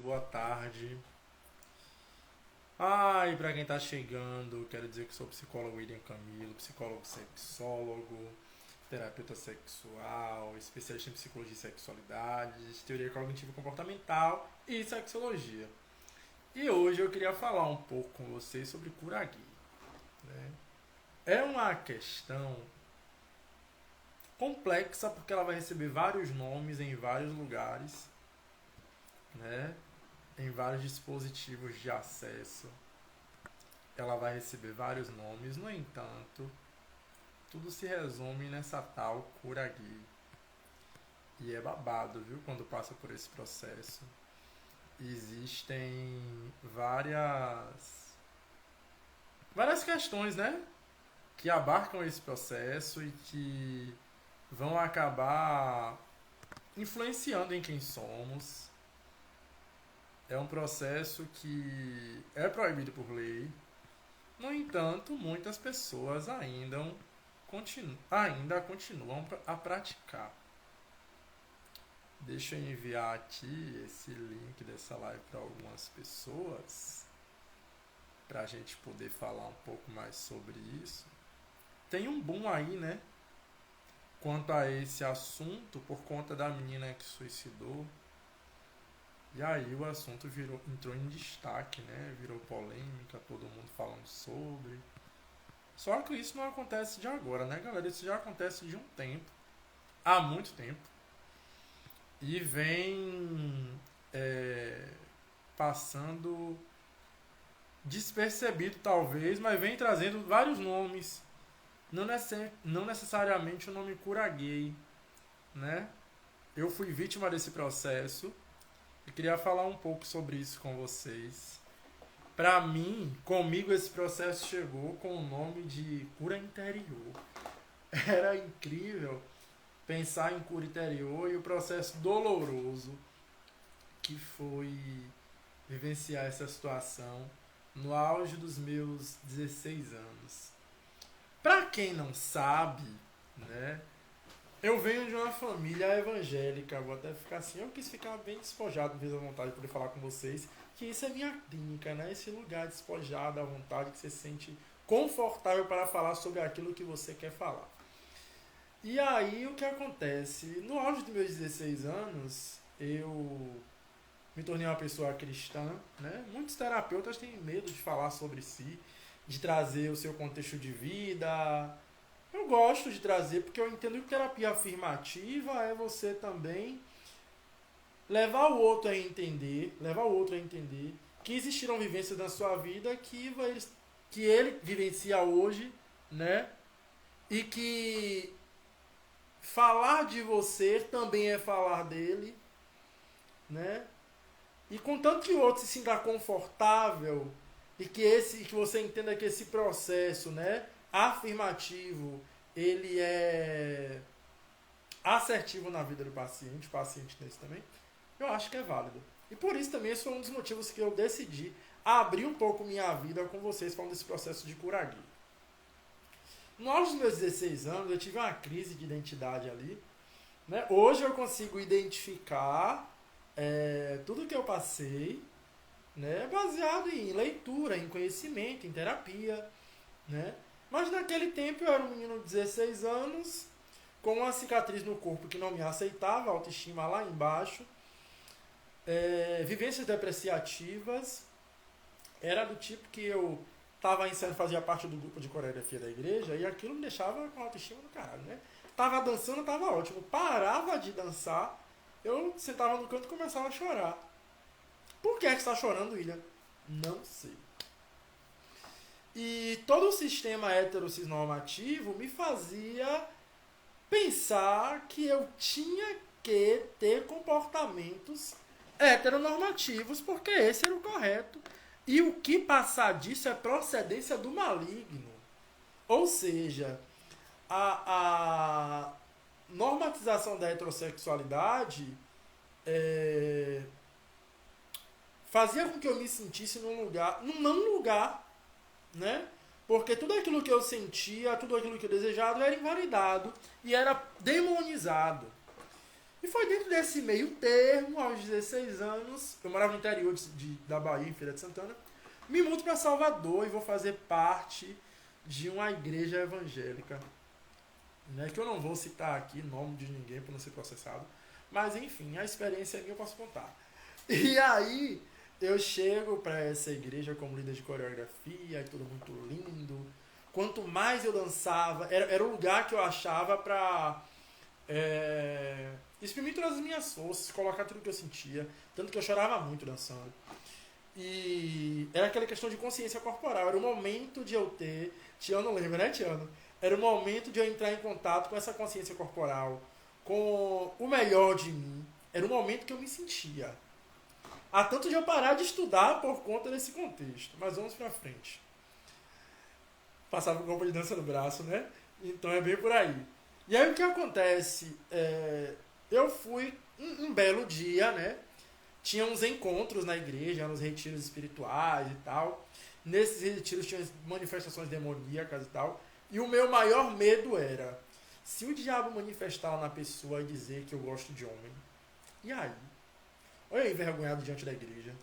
boa tarde. Ai, pra quem tá chegando, quero dizer que sou o psicólogo William Camilo, psicólogo sexólogo, terapeuta sexual, especialista em psicologia e sexualidade, teoria cognitivo comportamental e sexologia. E hoje eu queria falar um pouco com vocês sobre cura gay, né? É uma questão complexa porque ela vai receber vários nomes em vários lugares, né? Em vários dispositivos de acesso. Ela vai receber vários nomes, no entanto, tudo se resume nessa tal cura gay. E é babado, viu, quando passa por esse processo. Existem várias questões, né, que abarcam esse processo e que vão acabar influenciando em quem somos. É um processo que é proibido por lei. No entanto, muitas pessoas ainda continuam a praticar. Deixa eu enviar aqui esse link dessa live para algumas pessoas, para a gente poder falar um pouco mais sobre isso. Tem um boom aí, né, quanto a esse assunto, por conta da menina que suicidou. E aí o assunto entrou em destaque, né? Virou polêmica, todo mundo falando sobre. Só que isso não acontece de agora, né, galera? Isso já acontece de um tempo, há muito tempo. E vem passando despercebido talvez, mas vem trazendo vários nomes. Não necessariamente o nome cura gay, né? Eu fui vítima desse processo. Eu queria falar um pouco sobre isso com vocês. Pra mim, comigo esse processo chegou com o nome de cura interior. Era incrível pensar em cura interior e o processo doloroso que foi vivenciar essa situação no auge dos meus 16 anos. Pra quem não sabe, né? Eu venho de uma família evangélica, vou até ficar assim, eu quis ficar bem despojado, mesmo à vontade de poder falar com vocês, que isso é minha clínica, né? Esse lugar despojado, à vontade, que você se sente confortável para falar sobre aquilo que você quer falar. E aí, o que acontece? No auge dos meus 16 anos, eu me tornei uma pessoa cristã, né? Muitos terapeutas têm medo de falar sobre si, de trazer o seu contexto de vida. Eu gosto de trazer, porque eu entendo que terapia afirmativa é você também levar o outro a entender que existiram vivências na sua vida que ele vivencia hoje, né? E que falar de você também é falar dele, né? E contanto que o outro se sinta confortável e que você entenda que esse processo, né, afirmativo, ele é assertivo na vida do paciente, o paciente nesse também, eu acho que é válido. E por isso também esse foi um dos motivos que eu decidi abrir um pouco minha vida com vocês falando desse processo de cura gay. No auge dos meus 16 anos, eu tive uma crise de identidade ali, né? Hoje eu consigo identificar tudo que eu passei, né, baseado em leitura, em conhecimento, em terapia, né? Mas naquele tempo eu era um menino de 16 anos, com uma cicatriz no corpo que não me aceitava, autoestima lá embaixo, vivências depreciativas. Era do tipo que eu estava ensaiando, fazia parte do grupo de coreografia da igreja, e aquilo me deixava com autoestima do caralho, né? Tava dançando, tava ótimo. Parava de dançar, eu sentava no canto e começava a chorar. Por que é que você está chorando, William? Não sei. E todo o sistema heterossexual me fazia pensar que eu tinha que ter comportamentos heteronormativos, porque esse era o correto. E o que passar disso é procedência do maligno. Ou seja, a normatização da heterossexualidade fazia com que eu me sentisse num não lugar, né? Porque tudo aquilo que eu sentia, tudo aquilo que eu desejava era invalidado e era demonizado. E foi dentro desse meio termo, aos 16 anos, eu morava no interior da Bahia, em Feira de Santana, me mudo para Salvador e vou fazer parte de uma igreja evangélica, né, que eu não vou citar aqui nome de ninguém para não ser processado, mas enfim, a experiência é minha, eu posso contar. E aí eu chego para essa igreja como líder de coreografia, tudo muito lindo. Quanto mais eu dançava, era o lugar que eu achava para exprimir todas as minhas forças, colocar tudo que eu sentia, tanto que eu chorava muito dançando. E era aquela questão de consciência corporal, era o momento de eu ter, Tiano lembra, né, Tiano? Era o momento de eu entrar em contato com essa consciência corporal, com o melhor de mim. Era o momento que eu me sentia. Há tanto de eu parar de estudar por conta desse contexto. Mas vamos pra frente. Passava o corpo de dança no braço, né? Então é bem por aí. E aí o que acontece? Eu fui um belo dia, né? Tinha uns encontros na igreja, uns retiros espirituais e tal. Nesses retiros tinha manifestações demoníacas e tal. E o meu maior medo era, se o diabo manifestar na pessoa e dizer que eu gosto de homem, e aí? Olha aí, envergonhado diante da igreja.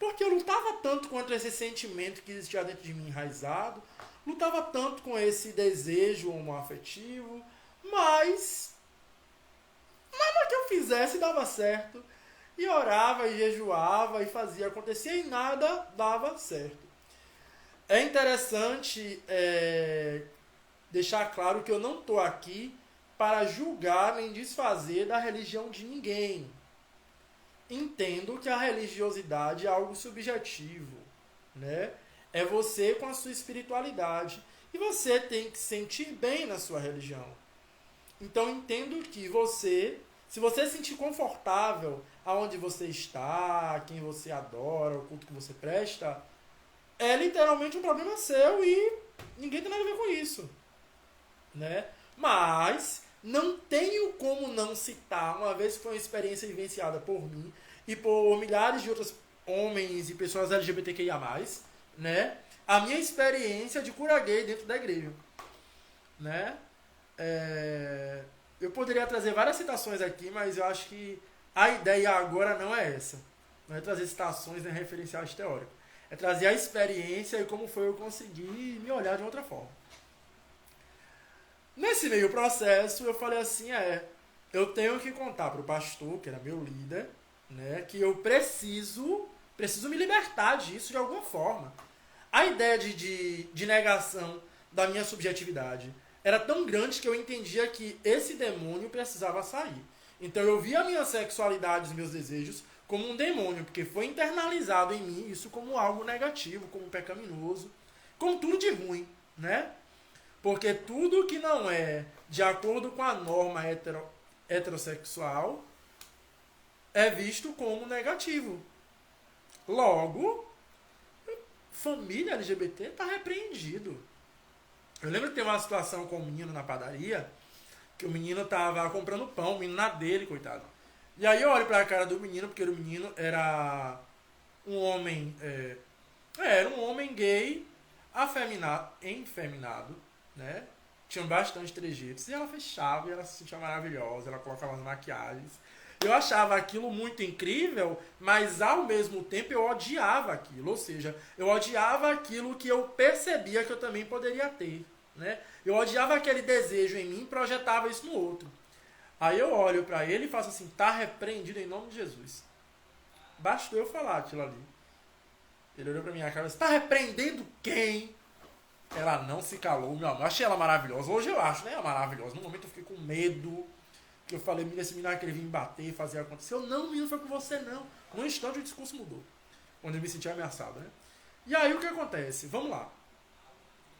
Porque eu lutava tanto contra esse sentimento que existia dentro de mim enraizado, lutava tanto com esse desejo homoafetivo, mas nada que eu fizesse dava certo. E orava, e jejuava, e fazia acontecer, e nada dava certo. É interessante deixar claro que eu não estou aqui para julgar nem desfazer da religião de ninguém. Entendo que a religiosidade é algo subjetivo, né? É você com a sua espiritualidade. E você tem que se sentir bem na sua religião. Então entendo que você, se você se sentir confortável aonde você está, quem você adora, o culto que você presta, é literalmente um problema seu e ninguém tem nada a ver com isso, né? Mas não tenho como não citar, uma vez que foi uma experiência vivenciada por mim e por milhares de outros homens e pessoas LGBTQIA+, né? A minha experiência de cura gay dentro da igreja, né? Eu poderia trazer várias citações aqui, mas eu acho que a ideia agora não é essa. Não é trazer citações nem referenciais teóricos. É trazer a experiência e como foi eu conseguir me olhar de outra forma. Nesse meio processo, eu falei assim, eu tenho que contar para o pastor, que era meu líder, né, que eu preciso me libertar disso de alguma forma. A ideia de negação da minha subjetividade era tão grande que eu entendia que esse demônio precisava sair. Então eu via a minha sexualidade, os meus desejos, como um demônio, porque foi internalizado em mim isso como algo negativo, como pecaminoso, como tudo de ruim, né? Porque tudo que não é de acordo com a norma heterossexual é visto como negativo. Logo, família LGBT está repreendido. Eu lembro que teve uma situação com um menino na padaria, que o menino tava comprando pão, o menino na dele, coitado. E aí eu olho pra cara do menino, porque o menino era um homem, era um homem gay, efeminado, né? Tinha bastante trejeitos. E ela fechava, e ela se sentia maravilhosa, ela colocava as maquiagens. Eu achava aquilo muito incrível, mas ao mesmo tempo eu odiava aquilo. Ou seja, eu odiava aquilo que eu percebia que eu também poderia ter, né? Eu odiava aquele desejo em mim e projetava isso no outro. Aí eu olho pra ele e faço assim, tá repreendido em nome de Jesus. Bastou eu falar aquilo ali. Ele olhou pra minha cara e disse, tá repreendendo quem? Ela não se calou, meu amor. Achei ela maravilhosa. Hoje eu acho, né? Ela maravilhosa. No momento eu fiquei com medo. Que eu falei, esse menino vai querer vir me bater e fazer acontecer. Eu, não, menino, foi com você não. Num instante o discurso mudou. Quando eu me senti ameaçado, né? E aí o que acontece? Vamos lá.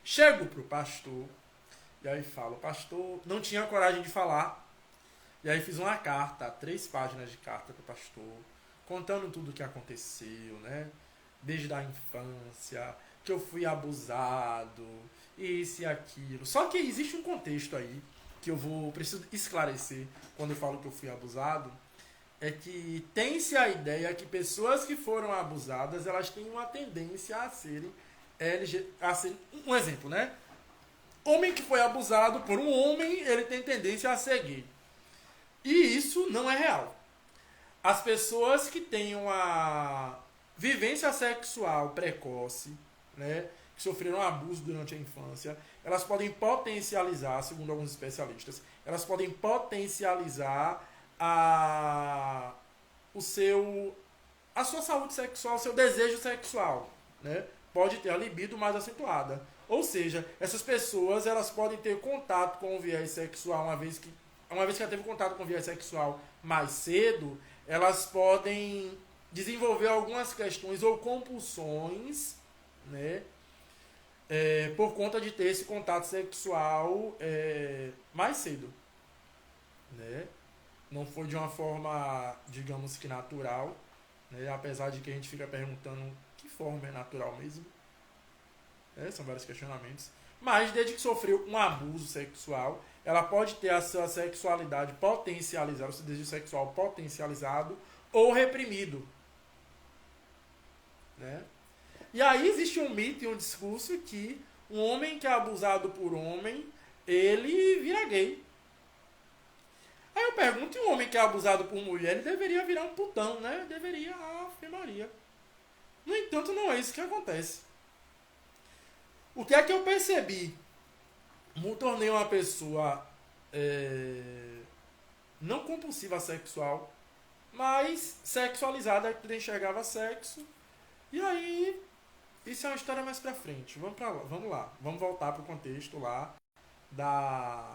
Chego pro pastor. E aí falo, pastor, não tinha coragem de falar. E aí fiz uma carta, 3 páginas de carta pro pastor, contando tudo o que aconteceu, né? Desde a infância, que eu fui abusado, isso e aquilo. Só que existe um contexto aí que preciso esclarecer quando eu falo que eu fui abusado, é que tem-se a ideia que pessoas que foram abusadas, elas têm uma tendência a serem um exemplo, né? Homem que foi abusado por um homem, ele tem tendência a ser gay. E isso não é real. As pessoas que têm uma vivência sexual precoce, né, que sofreram abuso durante a infância, elas podem potencializar, segundo alguns especialistas, elas podem potencializar o seu, a sua saúde sexual, seu desejo sexual, né? Pode ter a libido mais acentuada. Ou seja, essas pessoas elas podem ter contato com o viés sexual uma vez que ela teve contato com o viés sexual mais cedo, elas podem desenvolver algumas questões ou compulsões, né? Por conta de ter esse contato sexual mais cedo, né? Não foi de uma forma, digamos que natural, né? Apesar de que a gente fica perguntando que forma é natural mesmo. São vários questionamentos. Mas desde que sofreu um abuso sexual, ela pode ter a sua sexualidade potencializada, o seu desejo sexual potencializado ou reprimido, né? E aí existe um mito e um discurso que um homem que é abusado por homem, ele vira gay. Aí eu pergunto, e um homem que é abusado por mulher, ele deveria virar um putão, né? Deveria, Maria. No entanto, não é isso que acontece. O que é que eu percebi? Me tornei uma pessoa não compulsiva sexual, mas sexualizada, que enxergava sexo. E aí, isso é uma história mais pra frente. Vamos lá. Vamos voltar pro contexto lá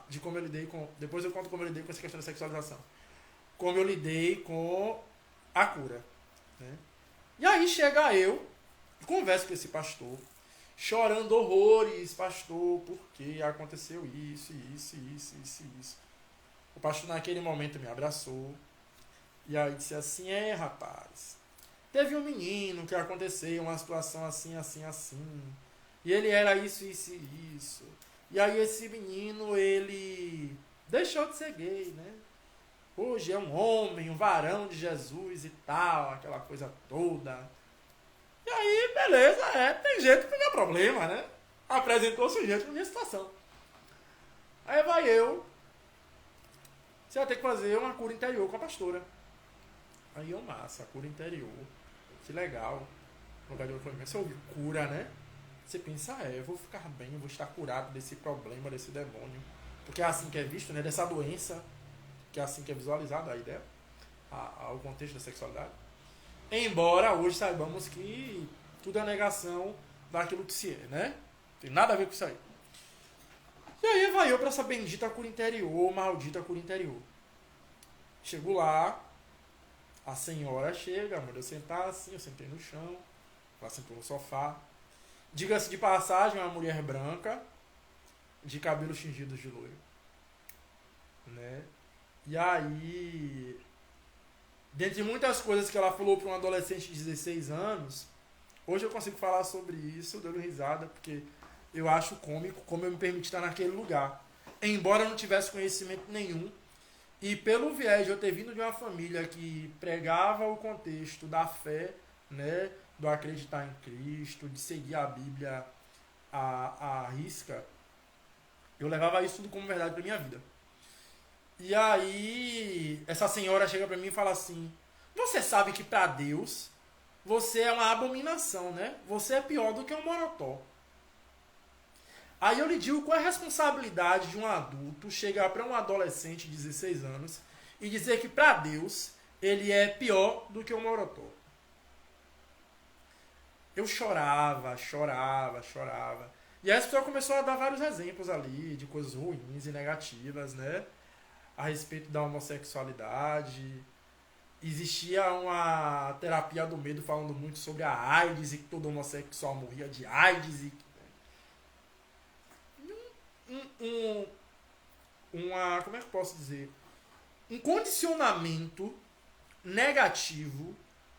de como eu lidei com... Depois eu conto como eu lidei com essa questão da sexualização. Como eu lidei com a cura, né? E aí chega eu, converso com esse pastor, chorando horrores, pastor, porque aconteceu isso. O pastor naquele momento me abraçou. E aí disse assim, rapaz, teve um menino que aconteceu uma situação assim. E ele era isso. E aí esse menino, ele deixou de ser gay, né? Hoje é um homem, um varão de Jesus e tal, aquela coisa toda. E aí, beleza, tem jeito que não é problema, né? Apresentou o sujeito na minha situação. Aí você vai ter que fazer uma cura interior com a pastora. Aí massa, cura interior. Que legal. O lugar de acolhimento. Você ouve cura, né? Você pensa, eu vou ficar bem, eu vou estar curado desse problema, desse demônio. Porque é assim que é visto, né? Dessa doença, que é assim que é visualizada a ideia, o contexto da sexualidade. Embora hoje saibamos que tudo é negação daquilo que se é, né? Tem nada a ver com isso aí. E aí vai eu pra essa bendita cura interior, maldita cura interior. Chego lá, a senhora chega, mandou eu sentar assim, eu sentei no chão, ela sentou no sofá. Diga-se de passagem, uma mulher branca, de cabelos tingidos de loiro, né? E aí, dentre muitas coisas que ela falou para um adolescente de 16 anos, hoje eu consigo falar sobre isso, dando risada, porque eu acho cômico como eu me permiti estar naquele lugar. Embora eu não tivesse conhecimento nenhum, e pelo viés de eu ter vindo de uma família que pregava o contexto da fé, né, do acreditar em Cristo, de seguir a Bíblia à risca, eu levava isso tudo como verdade para minha vida. E aí, essa senhora chega para mim e fala assim, você sabe que para Deus, você é uma abominação, né? Você é pior do que um morotó. Aí eu lhe digo qual é a responsabilidade de um adulto chegar para um adolescente de 16 anos e dizer que para Deus ele é pior do que um morotó. Eu chorava. E aí a pessoa começou a dar vários exemplos ali de coisas ruins e negativas, né? A respeito da homossexualidade. Existia uma terapia do medo falando muito sobre a AIDS e que todo homossexual morria de AIDS e como é que eu posso dizer? Um condicionamento negativo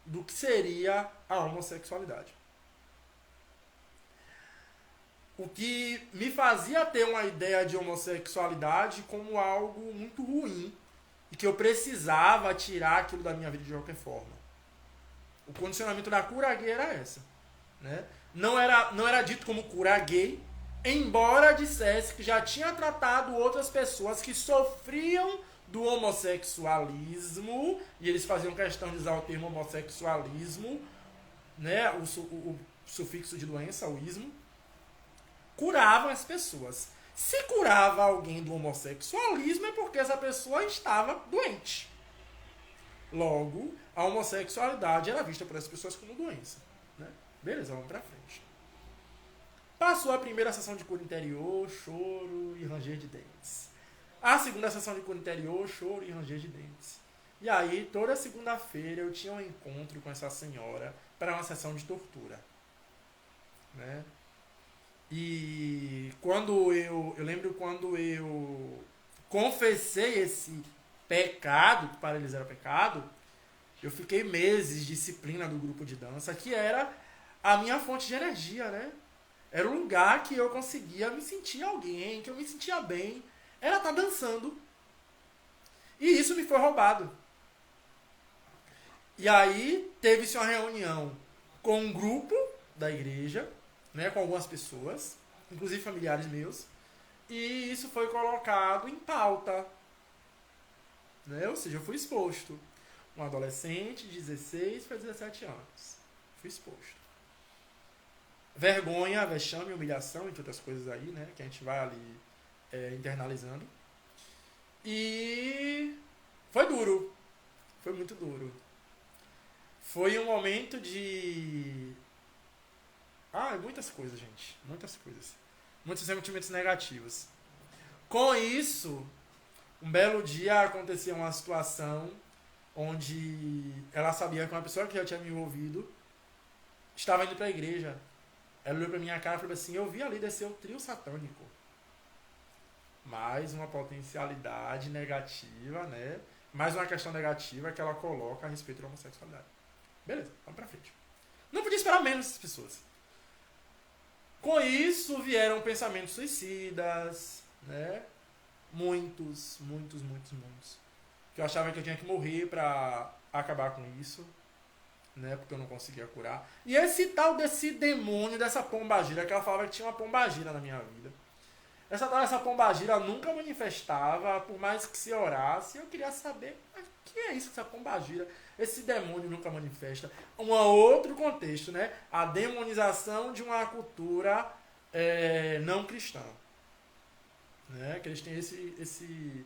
do que seria a homossexualidade. O que me fazia ter uma ideia de homossexualidade como algo muito ruim e que eu precisava tirar aquilo da minha vida de qualquer forma. O condicionamento da cura gay era essa, né? Não era dito como cura gay, embora dissesse que já tinha tratado outras pessoas que sofriam do homossexualismo, e eles faziam questão de usar o termo homossexualismo, né, o sufixo de doença, o ismo, curavam as pessoas. Se curava alguém do homossexualismo é porque essa pessoa estava doente. Logo, a homossexualidade era vista por essas pessoas como doença. Né? Beleza, vamos pra frente. Passou a primeira sessão de cura interior, choro e ranger de dentes. A segunda sessão de cura interior, choro e ranger de dentes. E aí, toda segunda-feira eu tinha um encontro com essa senhora para uma sessão de tortura. Né? E quando eu lembro quando eu confessei esse pecado, que para eles era pecado, eu fiquei meses de disciplina do grupo de dança, que era a minha fonte de energia, né? Era um lugar que eu conseguia me sentir alguém, que eu me sentia bem. Era estar dançando. E isso me foi roubado. E aí teve-se uma reunião com um grupo da igreja, né, com algumas pessoas, inclusive familiares meus, e isso foi colocado em pauta. Né? Ou seja, eu fui exposto. Um adolescente de 16 para 17 anos. Fui exposto. Vergonha, vexame, humilhação, entre outras coisas aí, né? Que a gente vai ali internalizando. E foi duro. Foi muito duro. Foi um momento de... muitas coisas, gente. Muitas coisas. Muitos sentimentos negativos. Com isso, um belo dia acontecia uma situação onde ela sabia que uma pessoa que já tinha me envolvido estava indo para a igreja. Ela olhou pra minha cara e falou assim: eu vi ali descer o trio satânico. Mais uma potencialidade negativa, né? Mais uma questão negativa que ela coloca a respeito da homossexualidade. Beleza, vamos pra frente. Não podia esperar menos dessas pessoas. Com isso vieram pensamentos suicidas, né? Muitos. Que eu achava que eu tinha que morrer pra acabar com isso. Né, porque eu não conseguia curar. E esse tal desse demônio, dessa pombagira, que ela falava que tinha uma pombagira na minha vida. Essa pombagira nunca manifestava, por mais que se orasse. Eu queria saber, mas o que é isso, essa pombagira? Esse demônio nunca manifesta. Um outro contexto, né? A demonização de uma cultura não cristã. Né? Que eles têm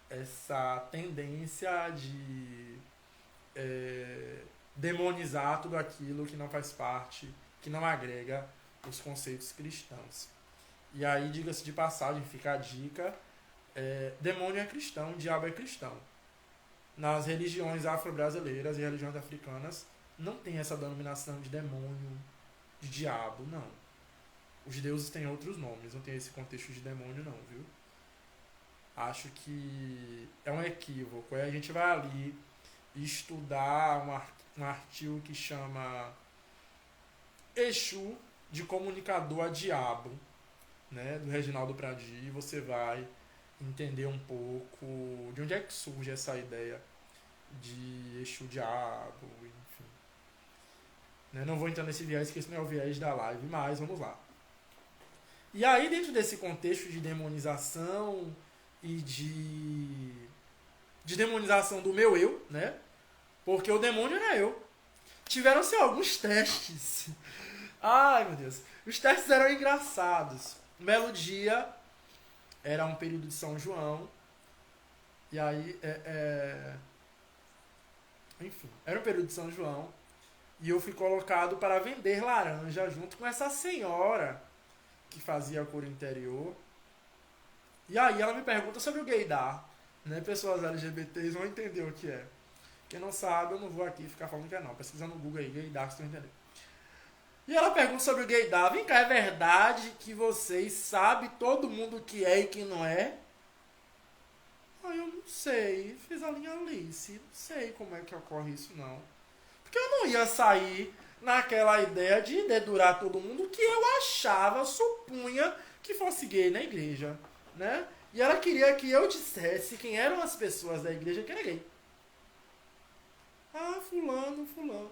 essa tendência de... demonizar tudo aquilo que não faz parte, que não agrega os conceitos cristãos. E aí, diga-se de passagem, fica a dica, demônio é cristão, diabo é cristão. Nas religiões afro-brasileiras e religiões africanas, não tem essa denominação de demônio, de diabo, não. Os deuses têm outros nomes, não tem esse contexto de demônio não, viu? Acho que é um equívoco. Aí a gente vai ali estudar um artigo que chama Exu de Comunicador a Diabo, né, do Reginaldo Pradi, e você vai entender um pouco de onde é que surge essa ideia de Exu Diabo, enfim. Né, não vou entrar nesse viés, porque esse não é o viés da live, mas vamos lá. E aí, dentro desse contexto de demonização e de demonização do meu eu, né? Porque o demônio era eu. Tiveram-se alguns testes. Ai, meu Deus. Os testes eram engraçados. Um belo dia, era um período de São João. E aí, enfim, era um período de São João. E eu fui colocado para vender laranja junto com essa senhora que fazia a cura interior. E aí ela me pergunta sobre o gaydar. Né? Pessoas LGBTs vão entender o que é. Quem não sabe, eu não vou aqui ficar falando que é não. Pesquisa no Google aí, gaydar, vocês vão entender. E ela pergunta sobre o gaydar. Vem cá, é verdade que vocês sabem todo mundo o que é e que não é? Ah, eu não sei. Fiz a linha Alice. Não sei como é que ocorre isso, não. Porque eu não ia sair naquela ideia de dedurar todo mundo que eu achava, supunha que fosse gay na igreja. Né? E ela queria que eu dissesse quem eram as pessoas da igreja que era gay. Ah, fulano. Não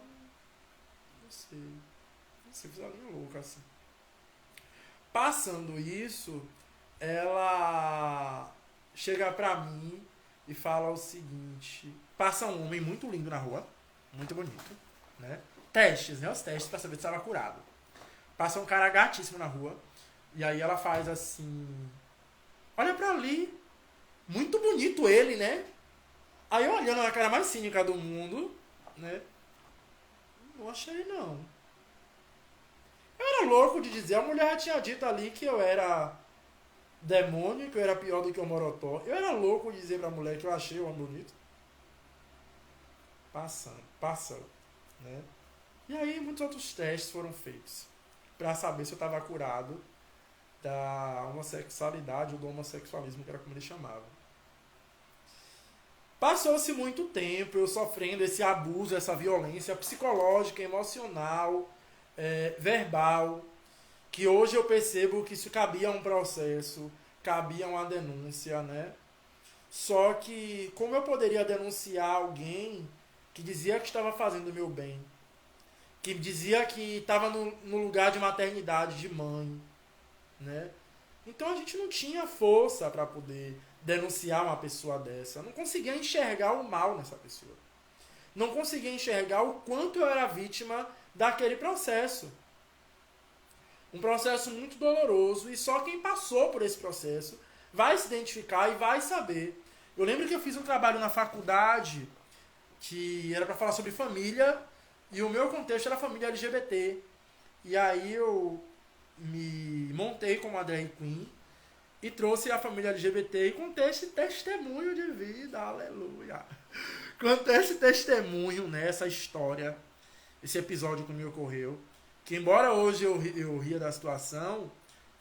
sei, fiz uma linha louca assim. Passando isso, ela chega pra mim e fala o seguinte: passa um homem muito lindo na rua, muito bonito, né? Testes, né? Os testes pra saber se estava curado. Passa um cara gatíssimo na rua, e aí ela faz assim: olha pra ali, muito bonito ele, né? Aí eu olhando na cara mais cínica do mundo, né? Não achei não. Eu era louco de dizer, a mulher já tinha dito ali que eu era demônio, que eu era pior do que o Morotó. Eu era louco de dizer pra mulher que eu achei o homem bonito. Passando, né? E aí muitos outros testes foram feitos pra saber se eu tava curado da homossexualidade ou do homossexualismo, que era como eles chamavam. Passou-se muito tempo eu sofrendo esse abuso, essa violência psicológica, emocional, verbal, que hoje eu percebo que isso cabia a um processo, cabia a uma denúncia, né? Só que como eu poderia denunciar alguém que dizia que estava fazendo o meu bem, que dizia que estava no lugar de maternidade, de mãe, né? Então a gente não tinha força para poder denunciar uma pessoa dessa. Eu não conseguia enxergar o mal nessa pessoa. Não conseguia enxergar o quanto eu era vítima daquele processo. Um processo muito doloroso, e só quem passou por esse processo vai se identificar e vai saber. Eu lembro que eu fiz um trabalho na faculdade que era para falar sobre família, e o meu contexto era a família LGBT. E aí eu me montei como uma drag queen e trouxe a família LGBT e contei esse testemunho de vida, aleluia. Contei esse testemunho, né, essa história, esse episódio que me ocorreu, que embora hoje eu ria da situação,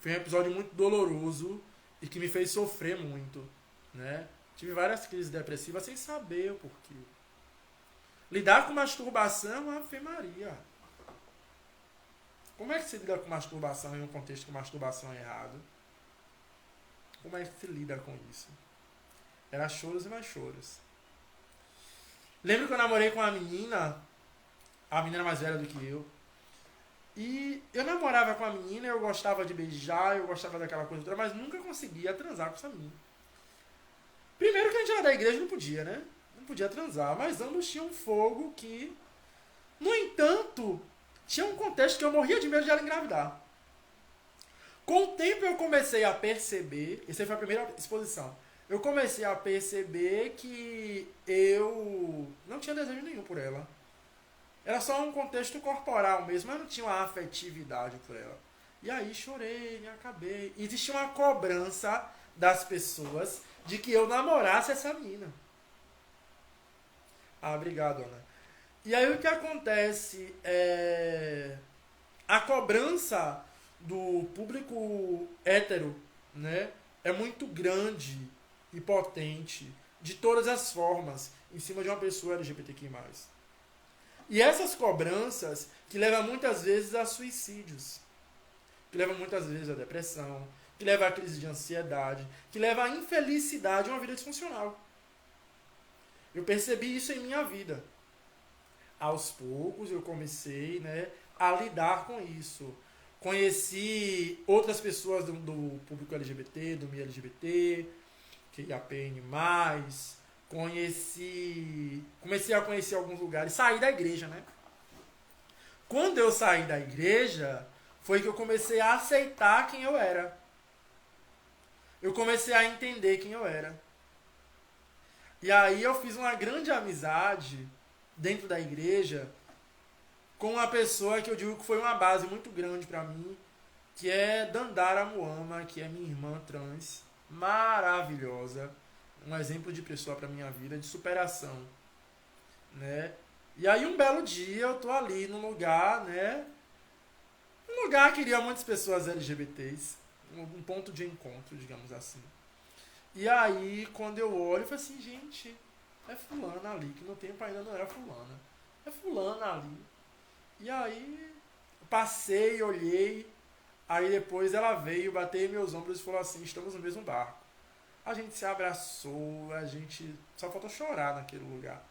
foi um episódio muito doloroso e que me fez sofrer muito, né? Tive várias crises depressivas sem saber o porquê. Lidar com masturbação, Ave Maria. Como é que se lida com masturbação em um contexto que masturbação é errado? Como é que se lida com isso? Era choros e mais choros. Lembro que eu namorei com uma menina, a menina mais velha do que eu, e eu namorava com a menina, eu gostava de beijar, eu gostava daquela coisa toda, mas nunca conseguia transar com essa menina. Primeiro que a gente era da igreja, não podia, né? Não podia transar, mas ambos tinham um fogo que, no entanto, tinha um contexto que eu morria de medo de ela engravidar. Com o tempo eu comecei a perceber, essa foi a primeira exposição, eu comecei a perceber que eu não tinha desejo nenhum por ela. Era só um contexto corporal mesmo, mas não tinha uma afetividade por ela. E aí chorei, me acabei. E existia uma cobrança das pessoas de que eu namorasse essa menina. Ah, obrigado, Ana. E aí o que acontece é a cobrança do público hétero, né, é muito grande e potente, de todas as formas, em cima de uma pessoa LGBTQI+. E essas cobranças que levam muitas vezes a suicídios, que levam muitas vezes a depressão, que levam a crise de ansiedade, que levam a infelicidade a uma vida disfuncional. Eu percebi isso em minha vida. Aos poucos eu comecei, né, a lidar com isso. Conheci outras pessoas do público LGBT, do meio LGBT, QIAPN+, comecei a conhecer alguns lugares, saí da igreja, né? Quando eu saí da igreja, foi que eu comecei a aceitar quem eu era. Eu comecei a entender quem eu era. E aí eu fiz uma grande amizade dentro da igreja com uma pessoa que eu digo que foi uma base muito grande pra mim, que é Dandara Muama, que é minha irmã trans, maravilhosa, um exemplo de pessoa pra minha vida, de superação, né? E aí um belo dia eu tô ali num lugar, né? Um lugar que iria muitas pessoas LGBTs, um ponto de encontro, digamos assim. E aí quando eu olho, eu falo assim, gente, é fulana ali, que no tempo ainda não era fulana. É fulana ali. E aí passei, olhei, aí depois ela veio, bateu em meus ombros e falou assim, estamos no mesmo barco. A gente se abraçou, a gente só faltou chorar naquele lugar.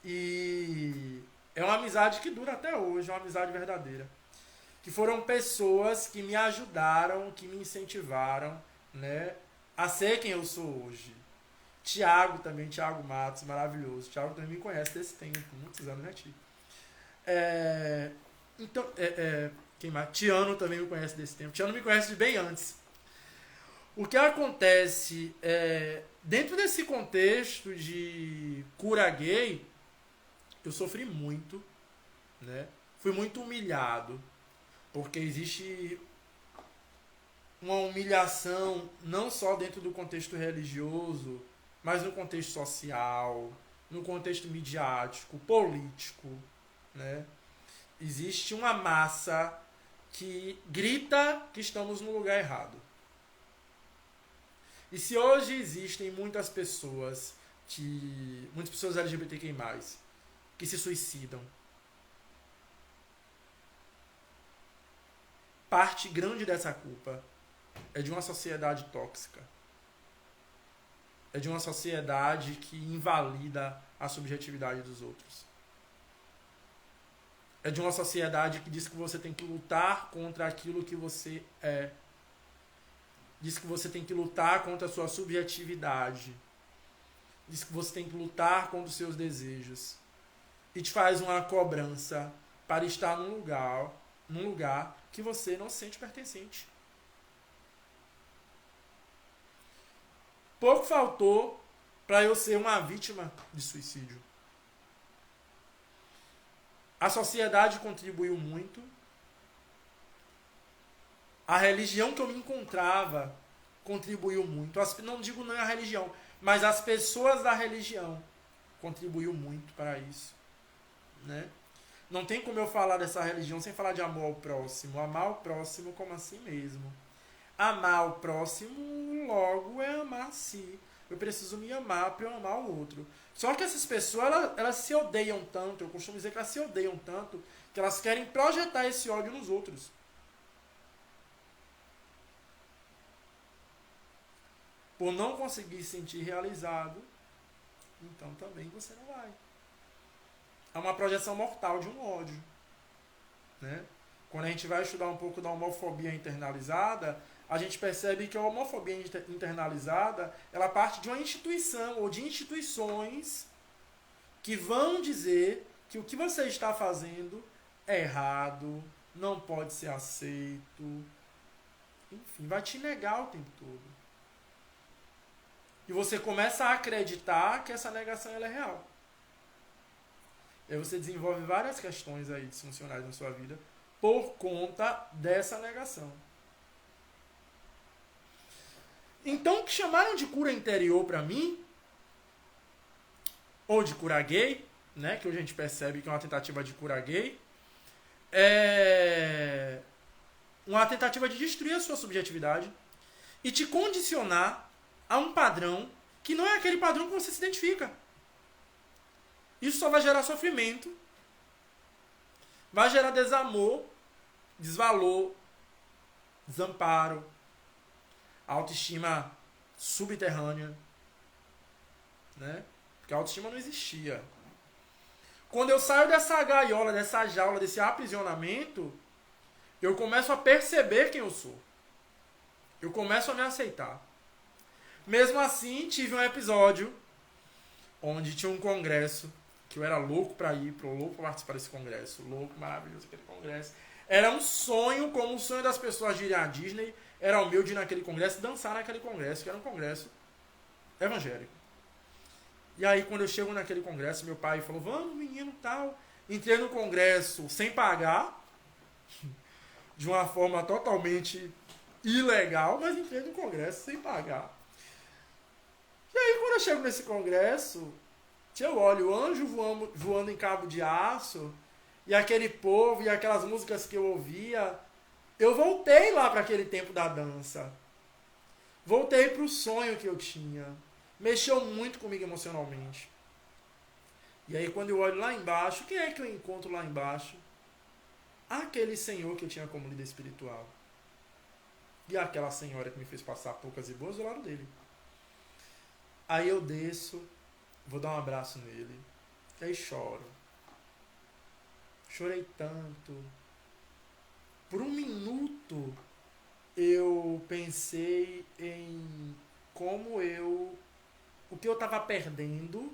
E é uma amizade que dura até hoje, é uma amizade verdadeira. Que foram pessoas que me ajudaram, que me incentivaram, né, a ser quem eu sou hoje. Tiago também, Tiago Matos, maravilhoso. Tiago também me conhece desse tempo, muitos anos, né, Tio? É, então, quem mais? Tiano também me conhece desse tempo. Tiano me conhece de bem antes. O que acontece dentro desse contexto de cura gay, eu sofri muito, né? Fui muito humilhado, porque existe uma humilhação não só dentro do contexto religioso, mas no contexto social, no contexto midiático, político, né? Existe uma massa que grita que estamos no lugar errado. E se hoje existem muitas pessoas LGBTQI+, que se suicidam, parte grande dessa culpa é de uma sociedade tóxica. É de uma sociedade que invalida a subjetividade dos outros. É de uma sociedade que diz que você tem que lutar contra aquilo que você é. Diz que você tem que lutar contra a sua subjetividade. Diz que você tem que lutar contra os seus desejos. E te faz uma cobrança para estar num lugar que você não se sente pertencente. Pouco faltou para eu ser uma vítima de suicídio. A sociedade contribuiu muito. A religião que eu me encontrava contribuiu muito. Não digo não a religião, mas as pessoas da religião contribuiu muito para isso, né? Não tem como eu falar dessa religião sem falar de amor ao próximo. Amar o próximo como assim mesmo. Amar o próximo logo é amar a si. Eu preciso me amar para eu amar o outro. Só que essas pessoas, elas se odeiam tanto, eu costumo dizer que elas se odeiam tanto, que elas querem projetar esse ódio nos outros. Por não conseguir se sentir realizado, então também você não vai. É uma projeção mortal de um ódio, né? Quando a gente vai estudar um pouco da homofobia internalizada, a gente percebe que a homofobia internalizada, ela parte de uma instituição ou de instituições que vão dizer que o que você está fazendo é errado, não pode ser aceito, enfim, vai te negar o tempo todo. E você começa a acreditar que essa negação ela é real. E aí você desenvolve várias questões aí disfuncionais na sua vida por conta dessa negação. Então, o que chamaram de cura interior pra mim, ou de cura gay, né, que hoje a gente percebe que é uma tentativa de cura gay, é uma tentativa de destruir a sua subjetividade e te condicionar a um padrão que não é aquele padrão que você se identifica. Isso só vai gerar sofrimento, vai gerar desamor, desvalor, desamparo, autoestima subterrânea, né? Porque a autoestima não existia. Quando eu saio dessa gaiola, dessa jaula, desse aprisionamento, eu começo a perceber quem eu sou. Eu começo a me aceitar. Mesmo assim, tive um episódio onde tinha um congresso que eu era louco pra ir, louco pra participar desse congresso. Louco, maravilhoso aquele congresso. Era um sonho, como o sonho das pessoas de ir à Disney, era o meu de ir naquele congresso e dançar naquele congresso, que era um congresso evangélico. E aí, quando eu chego naquele congresso, meu pai falou, vamos, menino, tal. Entrei no congresso sem pagar, de uma forma totalmente ilegal, mas entrei no congresso sem pagar. E aí, quando eu chego nesse congresso, eu olho o anjo voando em cabo de aço, e aquele povo, e aquelas músicas que eu ouvia, eu voltei lá para aquele tempo da dança. Voltei para o sonho que eu tinha. Mexeu muito comigo emocionalmente. E aí, quando eu olho lá embaixo, quem é que eu encontro lá embaixo? Aquele senhor que eu tinha como líder espiritual. E aquela senhora que me fez passar poucas e boas do lado dele. Aí eu desço, vou dar um abraço nele. E aí choro. Chorei tanto. Por um minuto, eu pensei em como eu o que eu estava perdendo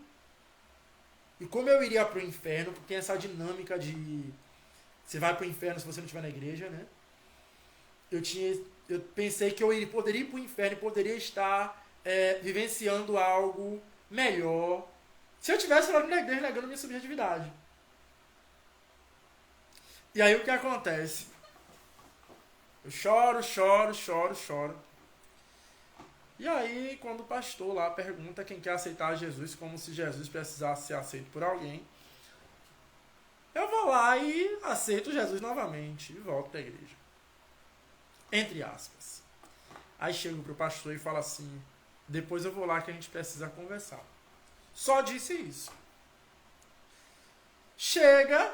e como eu iria para o inferno, porque tem essa dinâmica de você vai para o inferno se você não estiver na igreja, né? Eu pensei que poderia ir para o inferno e poderia estar vivenciando algo melhor se eu tivesse falado na igreja negando minha subjetividade. E aí o que acontece? Eu choro. E aí, quando o pastor lá pergunta quem quer aceitar Jesus, como se Jesus precisasse ser aceito por alguém, eu vou lá e aceito Jesus novamente e volto para a igreja. Entre aspas. Aí chego pro pastor e falo assim, depois eu vou lá que a gente precisa conversar. Só disse isso.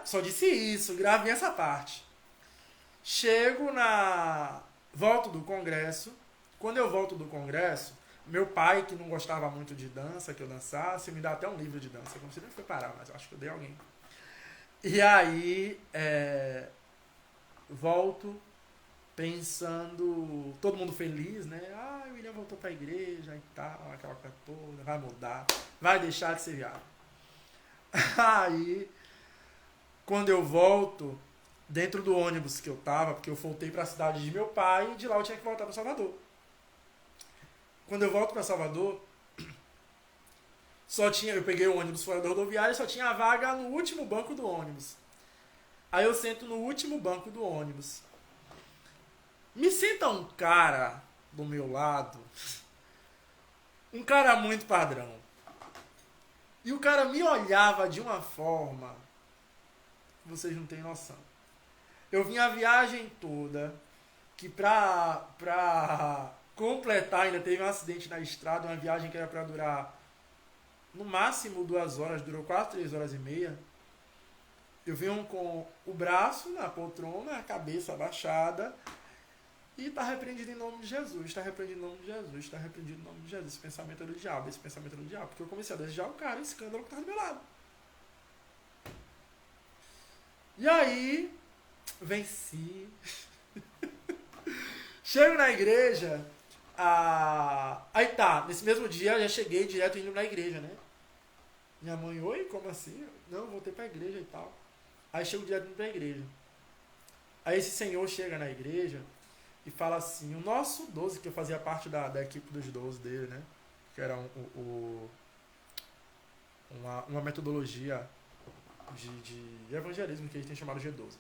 Só disse isso, gravei essa parte. Volto do congresso. Quando eu volto do congresso, meu pai, que não gostava muito de dança, que eu dançasse, me dá até um livro de dança. Eu não sei nem foi parar, mas eu acho que eu dei a alguém. E aí, volto pensando, todo mundo feliz, né? Ah, o William voltou pra igreja e tal, aquela coisa toda, vai mudar, vai deixar de ser viado. Aí, quando eu volto, dentro do ônibus que eu tava, porque eu voltei pra cidade de meu pai e de lá eu tinha que voltar pra Salvador. Quando eu volto pra Salvador, eu peguei o ônibus fora da rodoviária e só tinha a vaga no último banco do ônibus. Aí eu sento no último banco do ônibus. Me senta um cara do meu lado, um cara muito padrão. E o cara me olhava de uma forma que vocês não têm noção. Eu vim a viagem toda, que pra completar ainda teve um acidente na estrada, uma viagem que era pra durar no máximo 2 horas, durou quase 3 horas e meia. Eu venho com o braço na poltrona, a cabeça abaixada, e está repreendido em nome de Jesus, está repreendido em nome de Jesus, está repreendido em nome de Jesus. Esse pensamento é do diabo, porque eu comecei a desejar o cara, escândalo que estava do meu lado. E aí, venci. Chego na igreja, aí tá, nesse mesmo dia eu já cheguei direto indo na igreja, né? Minha mãe, oi, como assim? Não, voltei pra igreja e tal. Aí chego direto indo pra igreja. Aí esse senhor chega na igreja e fala assim, o nosso 12, que eu fazia parte da equipe dos 12 dele, né? Que era uma metodologia de evangelismo que a gente tem chamado G12.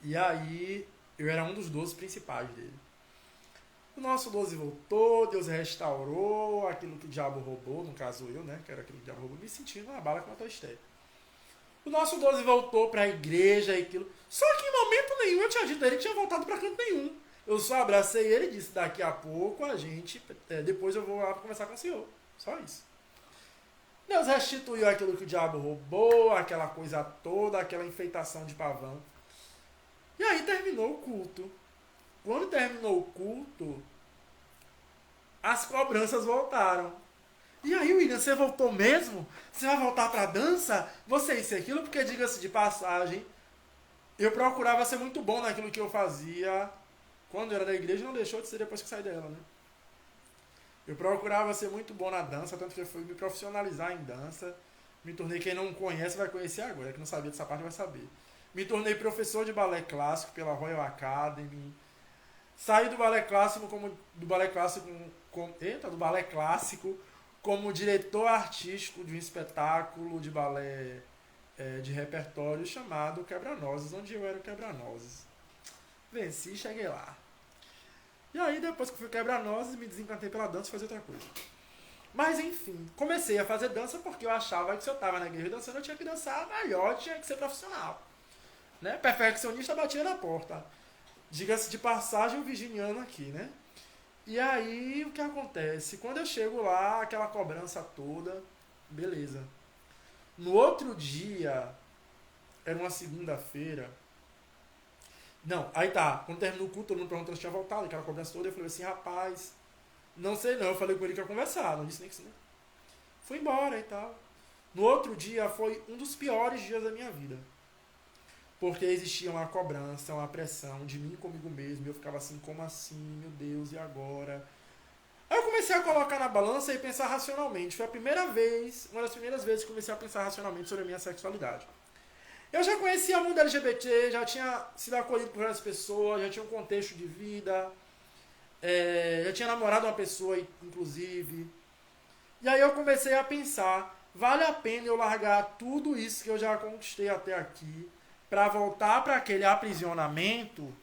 E aí, eu era um dos 12 principais dele. O nosso 12 voltou, Deus restaurou aquilo que o diabo roubou, no caso eu, né? Que era aquilo que o diabo roubou, me sentindo uma bala que matou a Esther. O nosso 12 voltou pra igreja e aquilo. Só que em momento nenhum eu tinha dito, ele tinha voltado pra canto nenhum. Eu só abracei ele e disse, daqui a pouco a gente, depois eu vou lá pra conversar com o senhor. Só isso. Deus restituiu aquilo que o diabo roubou, aquela coisa toda, aquela enfeitação de pavão. E aí terminou o culto. Quando terminou o culto, as cobranças voltaram. E aí, William, você voltou mesmo? Você vai voltar pra dança? Você isso e aquilo? Porque, diga-se de passagem, eu procurava ser muito bom naquilo que eu fazia quando eu era da igreja, não deixou de ser depois que saí dela, né? Eu procurava ser muito bom na dança, tanto que eu fui me profissionalizar em dança. Me tornei, quem não conhece vai conhecer agora, quem não sabia dessa parte vai saber. Me tornei professor de balé clássico pela Royal Academy. Saí do balé clássico como diretor artístico de um espetáculo de balé de repertório chamado Quebra-Nozes, onde eu era o Quebra-Nozes. Venci e cheguei lá. E aí, depois que fui Quebra-Nozes, me desencantei pela dança e fazer outra coisa. Mas, enfim, comecei a fazer dança porque eu achava que se eu estava na igreja dançando, eu tinha que dançar melhor, tinha que ser profissional. Né? Perfeccionista batia na porta. Diga-se de passagem, o virginiano aqui, né? E aí, o que acontece? Quando eu chego lá, aquela cobrança toda, beleza. No outro dia, era uma segunda-feira. Não, aí tá. Quando terminou o culto, todo mundo perguntando se tinha voltado, aquela cobrança toda, eu falei assim, rapaz, não sei não. Eu falei com ele que ia conversar, não disse nem que sim. Fui embora e tal. No outro dia, foi um dos piores dias da minha vida. Porque existia uma cobrança, uma pressão de mim comigo mesmo. E eu ficava assim, como assim, meu Deus, e agora? Aí eu comecei a colocar na balança e pensar racionalmente. Foi a primeira vez, uma das primeiras vezes que comecei a pensar racionalmente sobre a minha sexualidade. Eu já conhecia o mundo LGBT, já tinha sido acolhido por várias pessoas, já tinha um contexto de vida, já tinha namorado uma pessoa, inclusive. E aí eu comecei a pensar, vale a pena eu largar tudo isso que eu já conquistei até aqui para voltar para aquele aprisionamento?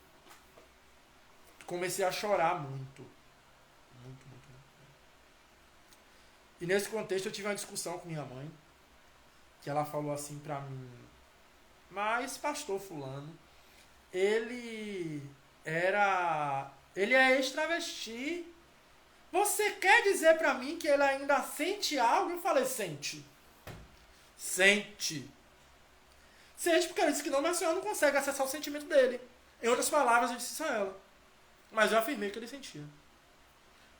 Comecei a chorar muito. Muito, muito, muito. E nesse contexto eu tive uma discussão com minha mãe, que ela falou assim pra mim: mas pastor fulano, ele é ex-travesti. Você quer dizer pra mim que ele ainda sente algo? Eu falei: sente. Sente. Sente, porque ela disse que não, mas a senhora não consegue acessar o sentimento dele. Em outras palavras, eu disse isso a ela. Mas eu afirmei que ele sentia.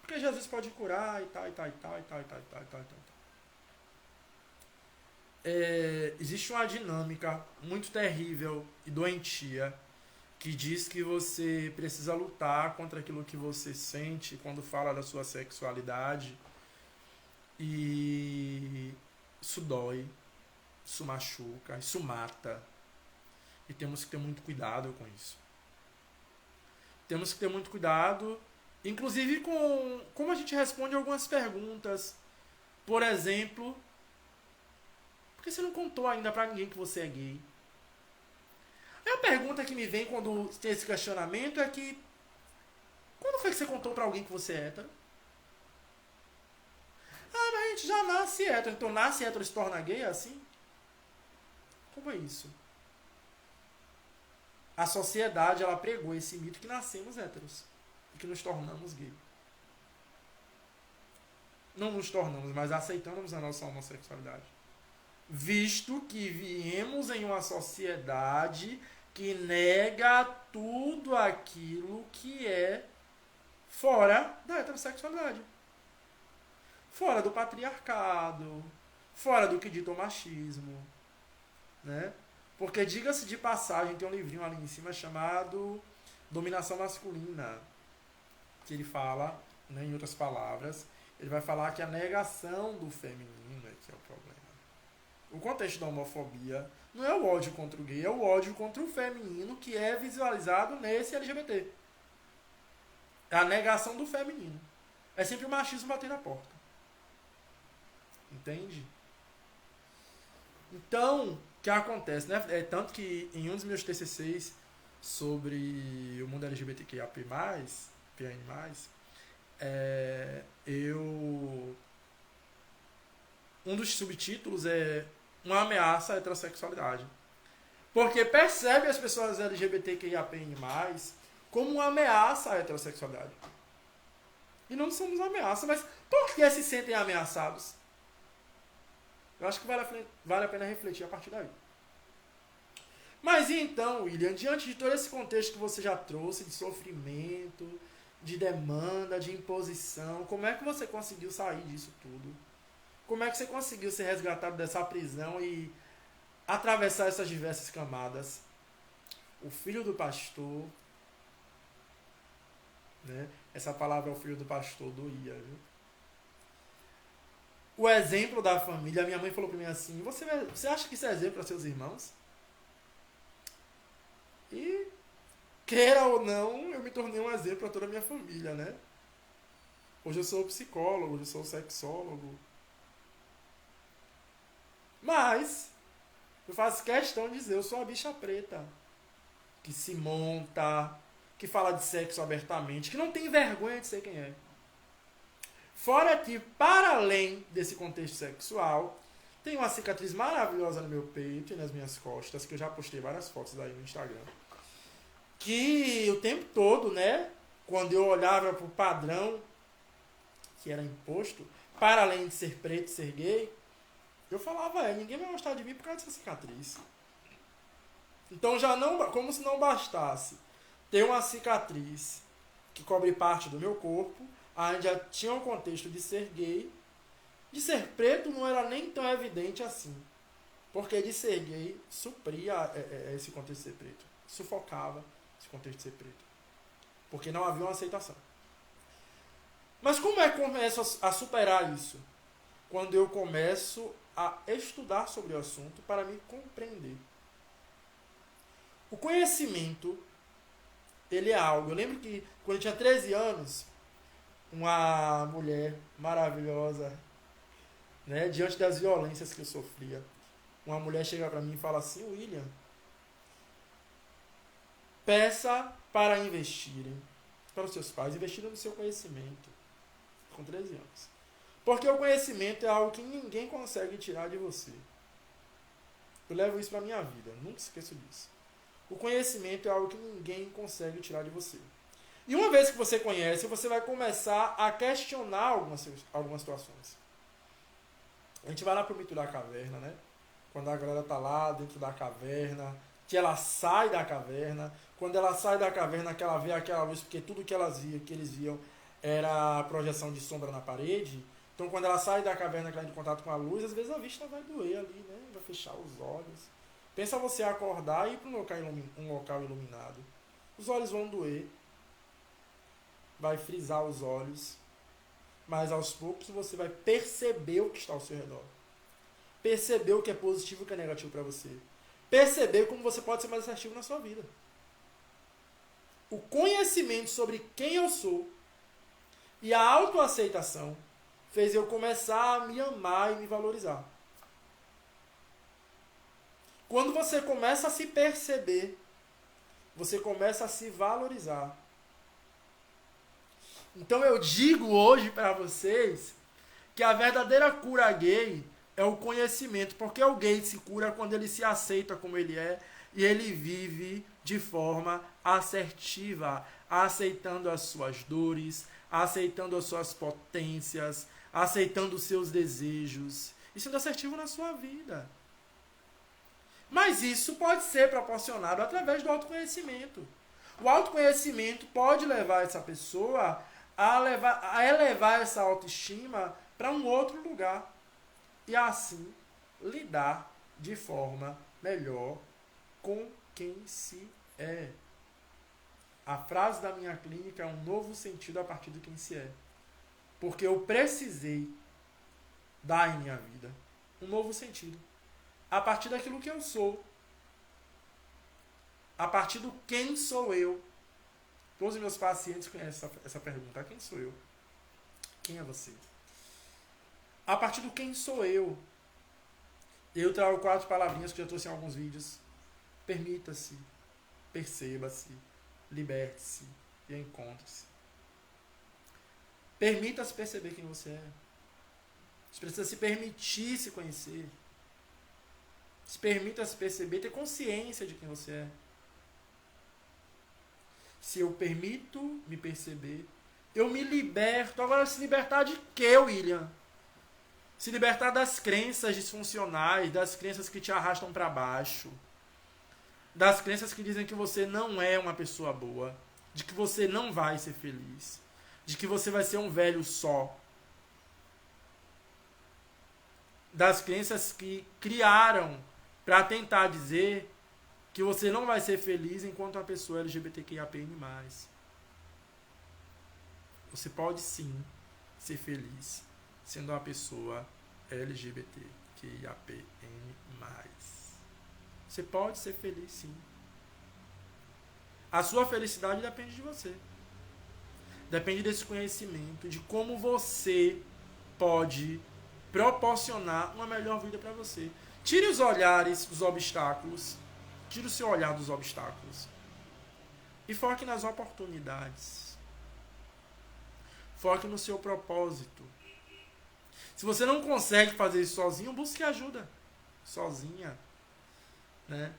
Porque Jesus pode curar e tal, e tal, e tal, e tal, e tal, e tal, e tal, e tal. Existe uma dinâmica muito terrível e doentia que diz que você precisa lutar contra aquilo que você sente quando fala da sua sexualidade. E isso dói, isso machuca, isso mata. E temos que ter muito cuidado com isso. Temos que ter muito cuidado, inclusive com como a gente responde algumas perguntas. Por exemplo, por que você não contou ainda pra ninguém que você é gay? Aí a pergunta que me vem quando tem esse questionamento é que: quando foi que você contou pra alguém que você é hétero? Ah, mas a gente já nasce hétero, então nasce hétero e se torna gay assim? Como é isso? A sociedade, ela pregou esse mito que nascemos héteros e que nos tornamos gay. Não nos tornamos, mas aceitamos a nossa homossexualidade. Visto que viemos em uma sociedade que nega tudo aquilo que é fora da heterossexualidade. Fora do patriarcado, fora do que dita o machismo, né? Porque, diga-se de passagem, tem um livrinho ali em cima chamado Dominação Masculina, que ele fala, né, em outras palavras, ele vai falar que a negação do feminino é que é o problema. O contexto da homofobia não é o ódio contra o gay, é o ódio contra o feminino que é visualizado nesse LGBT. É a negação do feminino. É sempre o machismo batendo na porta. Entende? Então, o que acontece, né? É tanto que em um dos meus TCCs sobre o mundo LGBTQIAP+, PN+, um dos subtítulos é uma ameaça à heterossexualidade. Porque percebe as pessoas LGBTQIAP+, como uma ameaça à heterossexualidade. E não somos ameaça, mas por que se sentem ameaçados? Eu acho que vale a pena refletir a partir daí. Mas e então, William, diante de todo esse contexto que você já trouxe, de sofrimento, de demanda, de imposição, como é que você conseguiu sair disso tudo? Como é que você conseguiu ser resgatado dessa prisão e atravessar essas diversas camadas? O filho do pastor, né? Essa palavra, o filho do pastor, doía, viu? O exemplo da família. A minha mãe falou pra mim assim: você acha que isso é exemplo para seus irmãos? E, queira ou não, eu me tornei um exemplo para toda a minha família, né? Hoje eu sou psicólogo, hoje eu sou sexólogo. Mas eu faço questão de dizer: eu sou a bicha preta, que se monta, que fala de sexo abertamente, que não tem vergonha de ser quem é. Fora que, para além desse contexto sexual, tem uma cicatriz maravilhosa no meu peito e nas minhas costas, que eu já postei várias fotos aí no Instagram. Que o tempo todo, né, quando eu olhava pro padrão que era imposto, para além de ser preto e ser gay, eu falava: ninguém vai gostar de mim por causa dessa cicatriz. Então, já não, como se não bastasse ter uma cicatriz que cobre parte do meu corpo, ainda já tinha um contexto de ser gay. De ser preto não era nem tão evidente assim. Porque de ser gay supria esse contexto de ser preto. Sufocava esse contexto de ser preto. Porque não havia uma aceitação. Mas como é que eu começo a superar isso? Quando eu começo a estudar sobre o assunto para me compreender. O conhecimento, ele é algo. Eu lembro que quando eu tinha 13 anos, uma mulher maravilhosa, né, diante das violências que eu sofria, uma mulher chega para mim e fala assim: William, peça para investirem, para os seus pais, investirem no seu conhecimento. Com 13 anos. Porque o conhecimento é algo que ninguém consegue tirar de você. Eu levo isso para a minha vida, nunca esqueço disso. O conhecimento é algo que ninguém consegue tirar de você. E uma vez que você conhece, você vai começar a questionar algumas situações. A gente vai lá pro mito da caverna, né? Quando a galera tá lá dentro da caverna, que ela sai da caverna. Quando ela sai da caverna, que ela vê aquela luz, porque tudo que eles viam era a projeção de sombra na parede. Então, quando ela sai da caverna, que ela entra em contato com a luz, às vezes a vista vai doer ali, né? Vai fechar os olhos. Pensa você acordar e ir para um local iluminado. Os olhos vão doer. Vai frisar os olhos. Mas aos poucos você vai perceber o que está ao seu redor. Perceber o que é positivo e o que é negativo para você. Perceber como você pode ser mais assertivo na sua vida. O conhecimento sobre quem eu sou e a autoaceitação fez eu começar a me amar e me valorizar. Quando você começa a se perceber, você começa a se valorizar. Então eu digo hoje para vocês que a verdadeira cura gay é o conhecimento, porque o gay se cura quando ele se aceita como ele é e ele vive de forma assertiva, aceitando as suas dores, aceitando as suas potências, aceitando os seus desejos e sendo assertivo na sua vida. Mas isso pode ser proporcionado através do autoconhecimento. O autoconhecimento pode levar essa pessoa a elevar essa autoestima para um outro lugar e assim lidar de forma melhor com quem se é. A frase da minha clínica é um novo sentido a partir de quem se é. Porque eu precisei dar em minha vida um novo sentido. A partir daquilo que eu sou. A partir do quem sou eu. Todos os meus pacientes conhecem essa pergunta. Quem sou eu? Quem é você? A partir do quem sou eu. Eu trago 4 palavrinhas que já trouxe em alguns vídeos. Permita-se. Perceba-se. Liberte-se. E encontre-se. Permita-se perceber quem você é. Você precisa se permitir se conhecer. Se permita se perceber, ter consciência de quem você é. Se eu permito me perceber, eu me liberto. Agora, se libertar de quê, William? Se libertar das crenças disfuncionais, das crenças que te arrastam para baixo, das crenças que dizem que você não é uma pessoa boa, de que você não vai ser feliz, de que você vai ser um velho só. Das crenças que criaram para tentar dizer que você não vai ser feliz enquanto uma pessoa LGBTQIAPN+. Você pode sim ser feliz sendo uma pessoa LGBTQIAPN+. Você pode ser feliz sim. A sua felicidade depende de você. Depende desse conhecimento, de como você pode proporcionar uma melhor vida para você. Tire os olhares dos obstáculos. Tire o seu olhar dos obstáculos. E foque nas oportunidades. Foque no seu propósito. Se você não consegue fazer isso sozinho, busque ajuda. Sozinha. Né?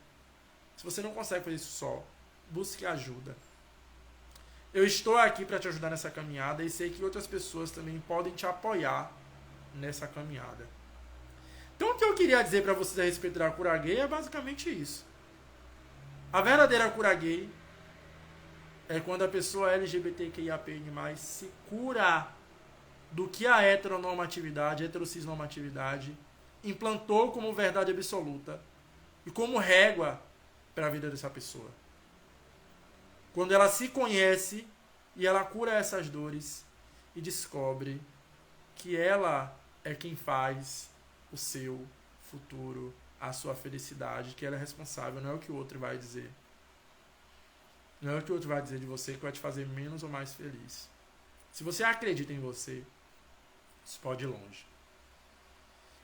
Se você não consegue fazer isso só, busque ajuda. Eu estou aqui para te ajudar nessa caminhada e sei que outras pessoas também podem te apoiar nessa caminhada. Então, o que eu queria dizer para vocês a respeito da cura gay é basicamente isso. A verdadeira cura gay é quando a pessoa LGBTQIAPN+, se cura do que a heteronormatividade, a heterocisnormatividade implantou como verdade absoluta e como régua para a vida dessa pessoa. Quando ela se conhece e ela cura essas dores e descobre que ela é quem faz o seu futuro, a sua felicidade, que ela é responsável, não é o que o outro vai dizer. Não é o que o outro vai dizer de você que vai te fazer menos ou mais feliz. Se você acredita em você, isso pode ir longe.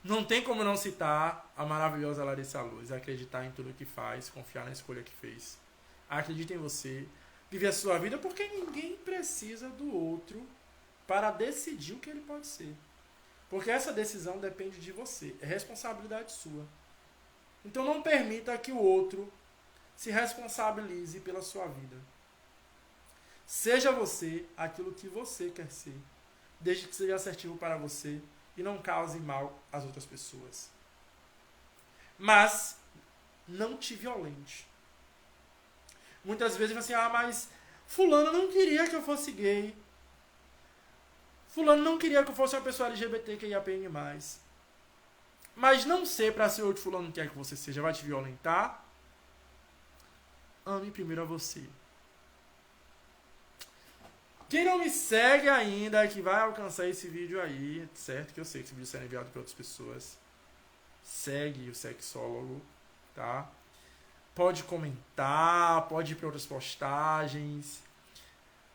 Não tem como não citar a maravilhosa Larissa Luz. Acreditar em tudo que faz, confiar na escolha que fez. Acredita em você, viver a sua vida, porque ninguém precisa do outro para decidir o que ele pode ser. Porque essa decisão depende de você, é responsabilidade sua. Então não permita que o outro se responsabilize pela sua vida. Seja você aquilo que você quer ser, desde que seja assertivo para você e não cause mal às outras pessoas. Mas não te violente. Muitas vezes você assim, mas fulano não queria que eu fosse gay. Fulano não queria que eu fosse uma pessoa LGBTQIAPN+. Mas não ser para ser o que fulano quer que você seja vai te violentar. Ame primeiro a você. Quem não me segue ainda, que vai alcançar esse vídeo aí, certo? Que eu sei que esse vídeo será enviado para outras pessoas. Segue o sexólogo, tá? Pode comentar, pode ir para outras postagens.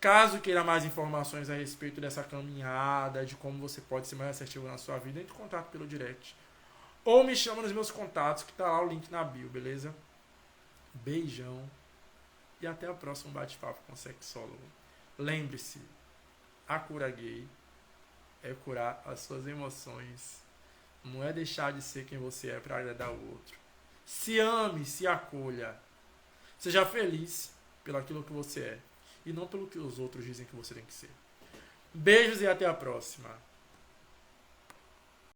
Caso queira mais informações a respeito dessa caminhada, de como você pode ser mais assertivo na sua vida, entre em contato pelo direct. Ou me chama nos meus contatos, que tá lá o link na bio, beleza? Beijão. E até o próximo bate-papo com o sexólogo. Lembre-se, a cura gay é curar as suas emoções. Não é deixar de ser quem você é para agradar o outro. Se ame, se acolha. Seja feliz pelo aquilo que você é. E não pelo que os outros dizem que você tem que ser. Beijos e até a próxima.